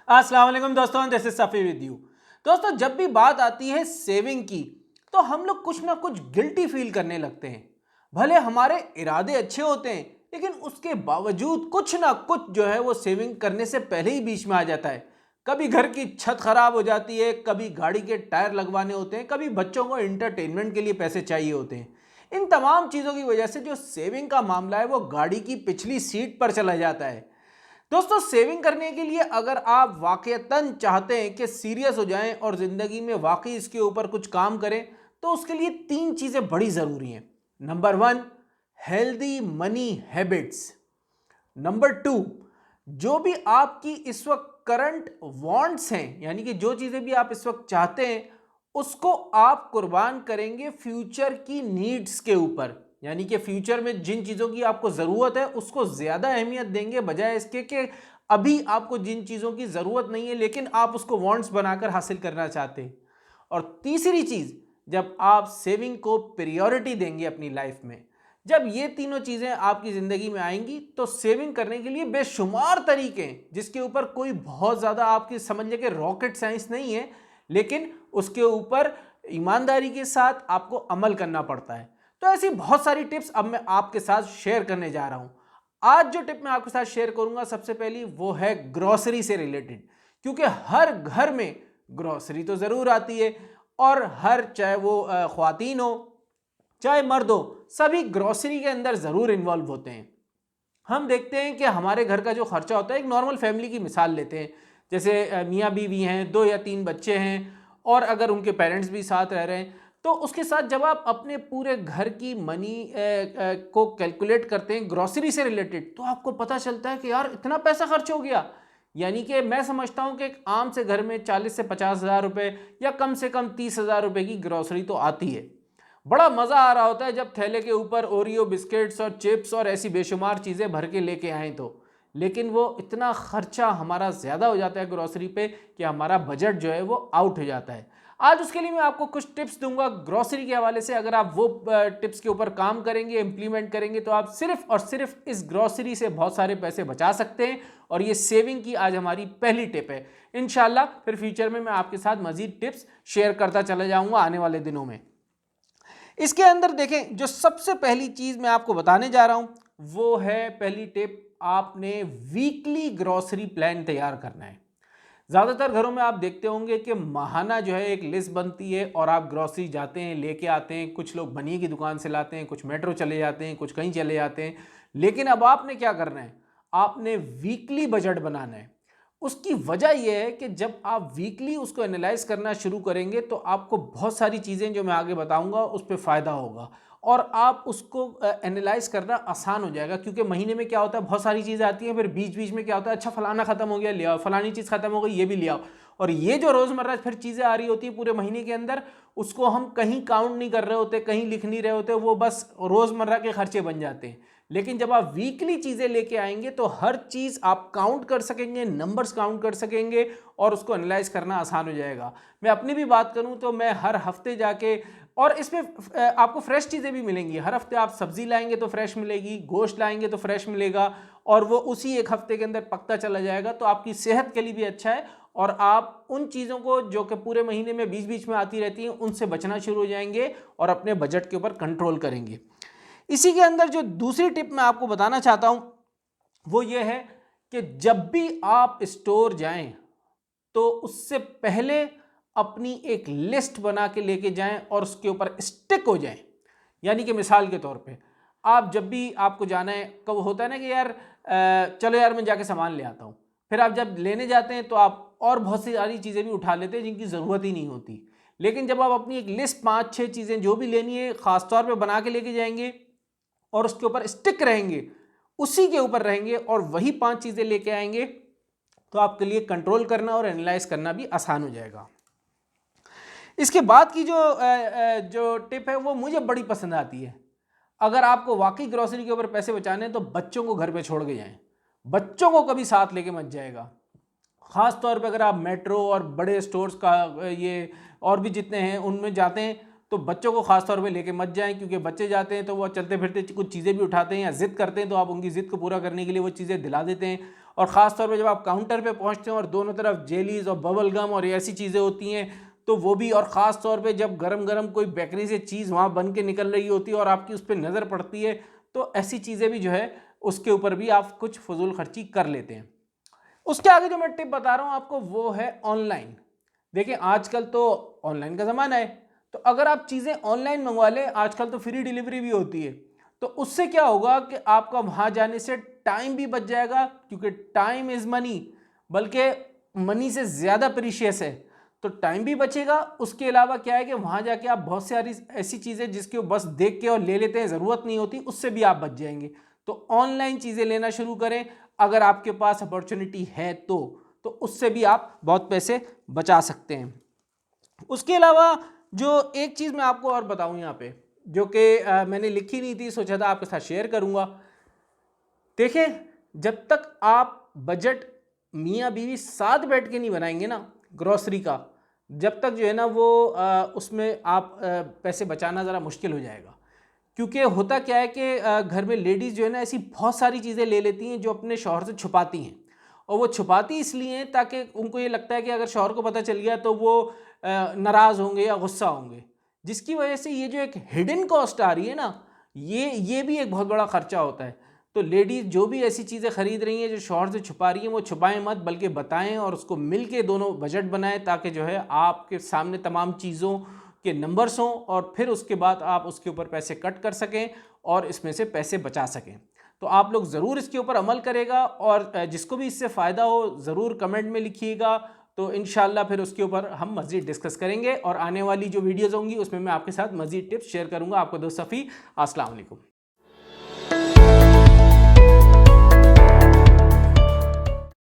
अस्सलाम वालेकुम दोस्तों, this is Safi with you. दोस्तों, जब भी बात आती है सेविंग की तो हम लोग कुछ ना कुछ गिल्टी फील करने लगते हैं। भले हमारे इरादे अच्छे होते हैं लेकिन उसके बावजूद कुछ ना कुछ जो है वो सेविंग करने से पहले ही बीच में आ जाता है। कभी घर की छत खराब हो जाती है, कभी गाड़ी के टायर लगवाने होते हैं, कभी बच्चों को एंटरटेनमेंट के लिए पैसे चाहिए होते हैं। इन तमाम चीज़ों की वजह से जो सेविंग का मामला है वो गाड़ी की पिछली सीट पर चला जाता है। दोस्तों, सेविंग करने के लिए अगर आप वाकईतन चाहते हैं कि सीरियस हो जाएं और ज़िंदगी में वाकई इसके ऊपर कुछ काम करें तो उसके लिए 3 चीज़ें बड़ी ज़रूरी हैं। Number 1, healthy money habits. Number 2, जो भी आपकी इस वक्त करंट वांट्स हैं, यानी कि जो चीज़ें भी आप इस वक्त चाहते हैं उसको आप कुर्बान करेंगे फ्यूचर की नीड्स के ऊपर। यानी कि फ्यूचर में जिन चीज़ों की आपको ज़रूरत है उसको ज़्यादा अहमियत देंगे बजाय इसके कि अभी आपको जिन चीज़ों की ज़रूरत नहीं है लेकिन आप उसको वांट्स बनाकर हासिल करना चाहते हैं। और तीसरी चीज़, जब आप सेविंग को प्रायोरिटी देंगे अपनी लाइफ में, जब ये तीनों चीज़ें आपकी ज़िंदगी में आएंगी तो सेविंग करने के लिए बेशुमार तरीके हैं जिसके ऊपर कोई बहुत ज़्यादा आपकी समझ लें कि रॉकेट साइंस नहीं है, लेकिन उसके ऊपर ईमानदारी के साथ आपको अमल करना पड़ता है। तो ऐसी बहुत सारी टिप्स अब मैं आपके साथ शेयर करने जा रहा हूं। आज जो टिप मैं आपके साथ शेयर करूंगा सबसे पहली वो है ग्रोसरी से रिलेटेड, क्योंकि हर घर में ग्रोसरी तो ज़रूर आती है और हर चाहे वो ख्वातीन हो चाहे मर्द हो, सभी ग्रोसरी के अंदर ज़रूर इन्वॉल्व होते हैं। हम देखते हैं कि हमारे घर का जो खर्चा होता है, एक नॉर्मल फैमिली की मिसाल लेते हैं, जैसे मियाँ बीवी हैं, 2 या 3 बच्चे हैं और अगर उनके पेरेंट्स भी साथ रह रहे हैं, तो उसके साथ जब आप अपने पूरे घर की मनी को कैलकुलेट करते हैं ग्रोसरी से रिलेटेड तो आपको पता चलता है कि यार इतना पैसा खर्च हो गया। यानी कि मैं समझता हूँ कि एक आम से घर में 40 से 50 हज़ार रुपये या कम से कम 30 हज़ार रुपये की ग्रोसरी तो आती है। बड़ा मज़ा आ रहा होता है जब थैले के ऊपर ओरियो बिस्किट्स और चिप्स और ऐसी बेशुमार चीज़ें भर के लेके आएँ तो, लेकिन वो इतना खर्चा हमारा ज़्यादा हो जाता है ग्रोसरी पे कि हमारा बजट जो है वो आउट हो जाता है। आज उसके लिए मैं आपको कुछ टिप्स दूंगा ग्रोसरी के हवाले से। अगर आप वो टिप्स के ऊपर काम करेंगे, इंप्लीमेंट करेंगे तो आप सिर्फ और सिर्फ इस ग्रोसरी से बहुत सारे पैसे बचा सकते हैं। और ये सेविंग की आज हमारी पहली टिप है। इंशाल्लाह फिर फ्यूचर में मैं आपके साथ मज़ीद टिप्स शेयर करता चला जाऊँगा आने वाले दिनों में। इसके अंदर देखें, जो सबसे पहली चीज़ मैं आपको बताने जा रहा हूं वो है, पहली टिप, आपने वीकली ग्रोसरी प्लान तैयार करना है। ज़्यादातर घरों में आप देखते होंगे कि माहाना जो है एक लिस्ट बनती है और आप ग्रोसरी जाते हैं, लेके आते हैं। कुछ लोग बनिए की दुकान से लाते हैं, कुछ मेट्रो चले जाते हैं, कुछ कहीं चले जाते हैं। लेकिन अब आपने क्या करना है, आपने वीकली बजट बनाना है। उसकी वजह यह है कि जब आप वीकली उसको एनालाइज करना शुरू करेंगे तो आपको बहुत सारी चीज़ें जो मैं आगे बताऊंगा उस पर फ़ायदा होगा और आप उसको एनालाइज करना आसान हो जाएगा। क्योंकि महीने में क्या होता है, बहुत सारी चीज़ें आती हैं, फिर बीच बीच में क्या होता है, अच्छा फलाना ख़त्म हो गया ले आओ, फलानी चीज़ ख़त्म हो गई ये भी ले आओ। और ये जो रोज़मर्रा फिर चीज़ें आ रही होती है पूरे महीने के अंदर, उसको हम कहीं काउंट नहीं कर रहे होते, कहीं लिख नहीं रहे होते, वो बस रोज़मर्रा के खर्चे बन जाते हैं। लेकिन जब आप वीकली चीज़ें लेके आएंगे तो हर चीज़ आप काउंट कर सकेंगे, नंबर्स काउंट कर सकेंगे और उसको एनालाइज करना आसान हो जाएगा। मैं अपनी भी बात करूं तो मैं हर हफ्ते जाके, और इसमें आपको फ्रेश चीज़ें भी मिलेंगी। हर हफ्ते आप सब्ज़ी लाएंगे तो फ्रेश मिलेगी, गोश्त लाएंगे तो फ्रेश मिलेगा और वो उसी एक हफ्ते के अंदर पकता चला जाएगा। तो आपकी सेहत के लिए भी अच्छा है और आप उन चीज़ों को जो कि पूरे महीने में बीच बीच में आती रहती हैं उनसे बचना शुरू हो जाएंगे और अपने बजट के ऊपर कंट्रोल करेंगे। इसी के अंदर जो दूसरी टिप मैं आपको बताना चाहता हूं वो ये है कि जब भी आप स्टोर जाएं तो उससे पहले अपनी एक लिस्ट बना के लेके जाएं और उसके ऊपर स्टिक हो जाएं। यानी कि मिसाल के तौर पे आप जब भी आपको जाना है, कब होता है ना कि यार चलो यार मैं जाके सामान ले आता हूँ, फिर आप जब लेने जाते हैं तो आप और बहुत सी सारी चीज़ें भी उठा लेते हैं जिनकी ज़रूरत ही नहीं होती। लेकिन जब आप अपनी एक लिस्ट 5-6 चीज़ें जो भी लेनी है ख़ास तौर पे बना के लेके जाएंगे और उसके ऊपर स्टिक रहेंगे, उसी के ऊपर रहेंगे और वही 5 चीज़ें लेके आएंगे तो आपके लिए कंट्रोल करना और एनालाइज करना भी आसान हो जाएगा। इसके बाद की जो टिप है वो मुझे बड़ी पसंद आती है। अगर आपको वाकई ग्रोसरी के ऊपर पैसे बचाने हैं तो बच्चों को घर पे छोड़ के जाएं। बच्चों को कभी साथ लेके मत जाएगा। ख़ास तौर पे अगर आप मेट्रो और बड़े स्टोर्स का ये और भी जितने हैं उनमें जाते हैं तो बच्चों को ख़ास तौर पे लेके मत जाएं। क्योंकि बच्चे जाते हैं तो वो चलते फिरते कुछ चीज़ें भी उठाते हैं या ज़िद करते हैं तो आप उनकी ज़िद को पूरा करने के लिए वो चीज़ें दिला देते हैं और ख़ास तौर पे जब आप काउंटर पे पहुंचते हैं और दोनों तरफ जेलीज और बबल गम और ऐसी चीज़ें होती हैं तो वो भी, और ख़ास तौर पे जब गरम गरम कोई बेकरी से चीज़ वहाँ बन के निकल रही होती है और आपकी उस पर नज़र पड़ती है, तो ऐसी चीज़ें भी जो है उसके ऊपर भी आप कुछ फजूल खर्ची कर लेते हैं। उसके आगे जो मैं टिप बता रहा हूँ आपको वो है ऑनलाइन। देखिए आजकल तो ऑनलाइन का ज़माना है, तो अगर आप चीज़ें ऑनलाइन मंगवा लें, आजकल तो फ्री डिलीवरी भी होती है, तो उससे क्या होगा कि आपका वहाँ जाने से टाइम भी बच जाएगा, क्योंकि टाइम इज़ मनी, बल्कि मनी से ज़्यादा प्रीशियस है, तो टाइम भी बचेगा। उसके अलावा क्या है कि वहाँ जाके आप बहुत सारी ऐसी चीज़ें जिसके बस देख के और ले लेते हैं, ज़रूरत नहीं होती, उससे भी आप बच जाएंगे। तो ऑनलाइन चीज़ें लेना शुरू करें अगर आपके पास अपॉर्चुनिटी है तो उससे भी आप बहुत पैसे बचा सकते हैं। उसके अलावा जो एक चीज़ मैं आपको और बताऊं यहाँ पे, जो कि मैंने लिखी नहीं थी, सोचा था आपके साथ शेयर करूँगा। देखिए जब तक आप बजट मियाँ बीवी साथ बैठ के नहीं बनाएंगे ना ग्रॉसरी का, जब तक जो है ना वो उसमें आप पैसे बचाना ज़रा मुश्किल हो जाएगा। क्योंकि होता क्या है कि घर में लेडीज़ जो है ना ऐसी बहुत सारी चीज़ें ले लेती हैं जो अपने शौहर से छुपाती हैं, और वो छुपाती इसलिए हैं ताकि उनको ये लगता है कि अगर शौहर को पता चल गया तो वो नाराज़ होंगे या गुस्सा होंगे, जिसकी वजह से ये जो एक हिडन कॉस्ट आ रही है ना, ये भी एक बहुत बड़ा खर्चा होता है। तो लेडीज़ जो भी ऐसी चीज़ें ख़रीद रही हैं जो शौहर से छुपा रही हैं, वो छुपाएं मत, बल्कि बताएं और उसको मिल के दोनों बजट बनाएं, ताकि जो है आपके सामने तमाम चीज़ों के नंबर्स हों और फिर उसके बाद आप उसके ऊपर पैसे कट कर सकें और इसमें से पैसे बचा सकें। तो आप लोग ज़रूर इसके ऊपर अमल करेगा, और जिसको भी इससे फ़ायदा हो ज़रूर कमेंट में लिखिएगा, तो इंशाल्लाह फिर उसके ऊपर हम मज़ीद डिस्कस करेंगे, और आने वाली जो वीडियोज़ होंगी उसमें मैं आपके साथ मज़ीद टिप्स शेयर करूँगा। आपको दोस्त सफ़ी, अस्सलाम वालेकुम।